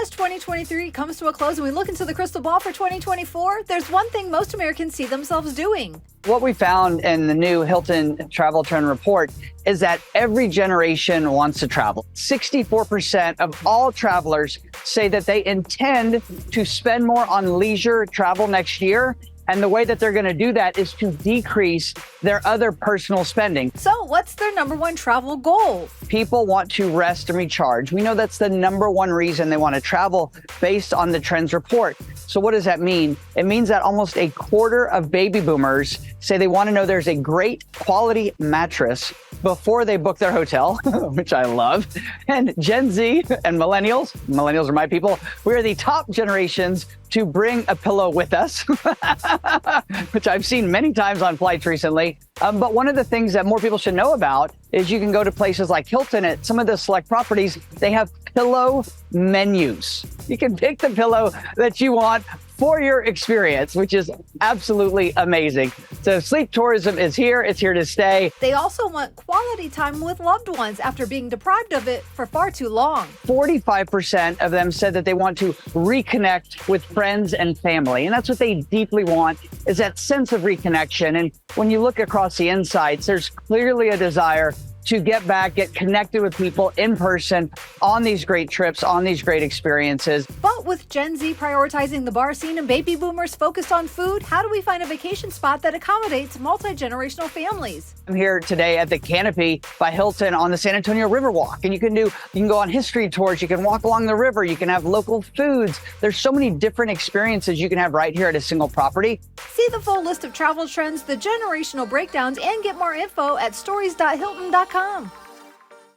as 2023 comes to a close and we look into the crystal ball for 2024, there's one thing most Americans see themselves doing. What we found in the new Hilton Travel Trend Report is that every generation wants to travel. 64% of all travelers say that they intend to spend more on leisure travel next year. And the way that they're going to do that is to decrease their other personal spending. So what's their number one travel goal? People want to rest and recharge. We know that's the number one reason they want to travel based on the Trends Report. So what does that mean? It means that almost a quarter of baby boomers say they want to know there's a great quality mattress before they book their hotel, which I love. And Gen Z and millennials are my people, we are the top generations to bring a pillow with us, which I've seen many times on flights recently. But one of the things that more people should know about is you can go to places like Hilton at some of the select properties, they have pillow menus. You can pick the pillow that you want for your experience, which is absolutely amazing. So sleep tourism is here. It's here to stay. They also want quality time with loved ones after being deprived of it for far too long. 45% of them said that they want to reconnect with friends and family. And that's what they deeply want, is that sense of reconnection. And when you look across the insights, there's clearly a desire to get back, get connected with people in person on these great trips, on these great experiences. But with Gen Z prioritizing the bar scene and baby boomers focused on food, how do we find a vacation spot that accommodates multi-generational families? I'm here today at the Canopy by Hilton on the San Antonio Riverwalk, and you can go on history tours, you can walk along the river, you can have local foods. There's so many different experiences you can have right here at a single property. See the full list of travel trends, the generational breakdowns, and get more info at stories.hilton.com.